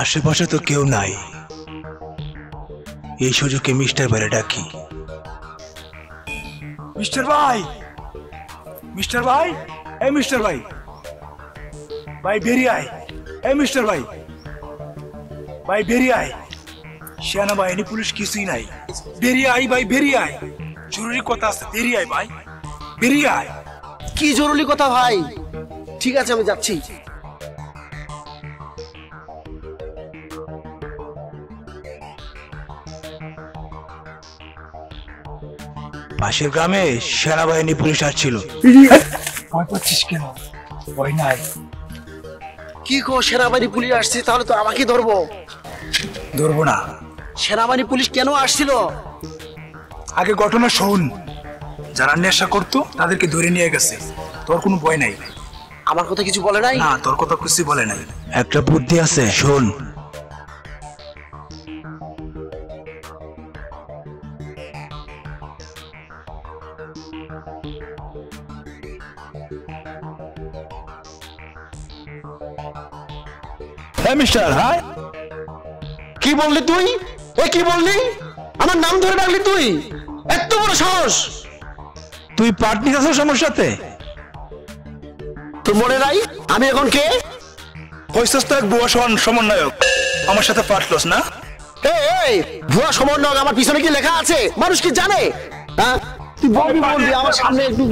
আশেপাশে তো কেউ নাই, এই সুযোগে মিস্টার ভাইরে ডাকি। মিস্টার ভাই, মিস্টার ভাই, এই মিস্টার ভাই, ভাই বেরিয়ে আয়। এই মিস্টার ভাই, ভাই বেরিয়ে আয়। সেনাবাহিনী পুলিশ কিছুই নাই, বেরিয়ে আয় ভাই, বেরিয়ে আয়। জরুরি কথা আছে, বেরিয়ে আয় ভাই, বেরিয়ে আয়। কি জরুরি কথা ভাই? ঠিক আছে, আমি যাচ্ছি। পাশের গ্রামে সেনাবাহিনী পুলিশ আসছিল। ভয় পাচ্ছিস কেন? ভয় নাই। কি গো, সেনাবাহিনী পুলিশ আসছে? তাহলে তো আমাকে ধরবো। ধরবো না। সেনাবাহিনী পুলিশ কেন আসছিল? আগে ঘটনা শোন। যারা নেশা করতো তাদেরকে ধরে নিয়ে গেছে। তোর কোনো ভয় নাই? আমার কথা কিছু বলে নাই? না, তোর কথা কিছু বলে নাই। একটা বুদ্ধি আছে, শোন। মিস্টার, হ্যাঁ কি বললি তুই? কি বললি? আমার নাম ধরে ডাকলি তুই? এত বড় সাহস! তুই পার্টনি আছো সমস্যাতে? তোর মনে নাই আমি এখন কে? হইছস তো এক ভুয়া সমন্বয়ক। আমার সাথে পার্টলস না? এই ভুয়া সমন্বয়ক আমার পিছনে কি লেখা আছে? মানুষ কি জানে? হ্যাঁ, তুই বলবি আমার সামনে একটু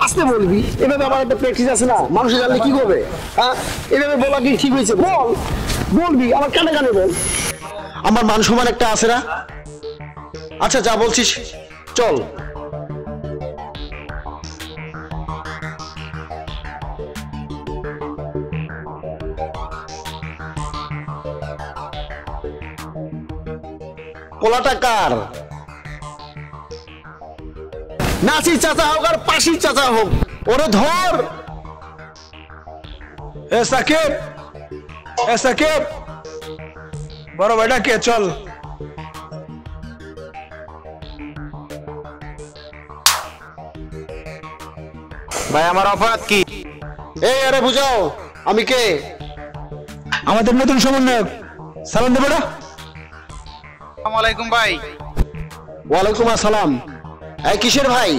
আসতে বলবি। এভাবে আমার একটা প্র্যাকটিস আছে না, মানুষ জানলে কি করবে? হ্যাঁ, এভাবে বলা কি ঠিক হয়েছে? বলবি আমার কানে কানে বল। আমার মান সম্মান একটা আছে না? আচ্ছা, যা বলছিস চল। পোলাটা কার? নাসির চাচা হোক আর পাশির চাচা হোক, ওরে ধর। এ সাকিব, এ সাকিব, বড় ভাইটা কে? চল। ভাই আমার অপরাধ কি? আরে বুঝাও আমি কে? আমাদের নতুন সমন্বয়ক। সালাম দে বেটা। আসসালামু আলাইকুম ভাই। ওয়ালাইকুম আসসালাম। এই কিসের ভাই?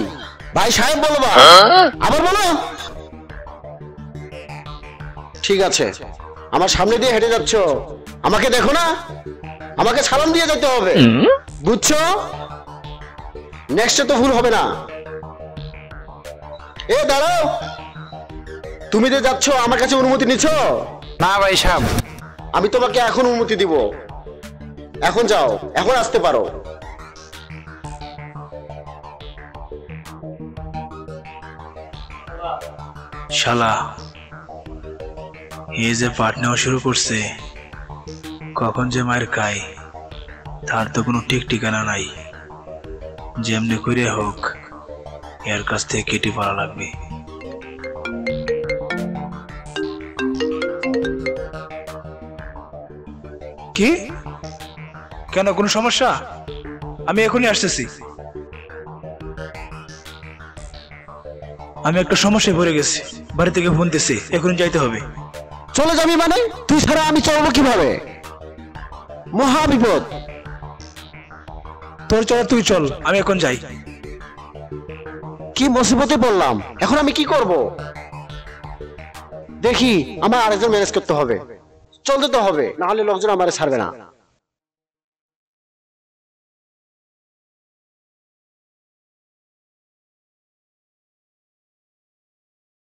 ভাই সাহেব বলবা? আবার বলো। ঠিক আছে, আমার সামনে দিয়ে হেঁটে যাচ্ছ, আমাকে দেখো না, আমাকে সালাম দিয়ে যেতে হবে, বুঝছো? নেক্সটে তো ভুল হবে না। দাঁড়াও, তুমি যে যাচ্ছ আমার কাছে অনুমতি নিচ্ছ? না ভাই সাহেব। আমি তোমাকে এখন অনুমতি দিব। এখন যাও, এখন আসতে পারো। শালা এই যে পাট নেওয়া শুরু করছে, কখন যে মায়ের খায় তার তো কোনো ঠিক ঠিকানা নাই। যেমনি করে হোক এর কাছ থেকে কেটে পড়া লাগবে। কি? কেন, কোনো সমস্যা? আমি এখনই আসতেছি। আমি একটা সমস্যায় পড়ে গেছি, বাড়ি থেকে ফোন দিছি, এখনই যাইতে হবে। চলে যাবি মানে? তুই ছাড়া আমি চলবো কিভাবে? মহা বিপদ। তোর চল, তুই চল, আমি এখন যাই। কি মুসিবতে পড়লাম, এখন আমি কি করব? দেখি, আমার আরেকজন ম্যানেজ করতে হবে। চলতে তো হবে, না হলে লোকজন আমারে ছাড়বে না।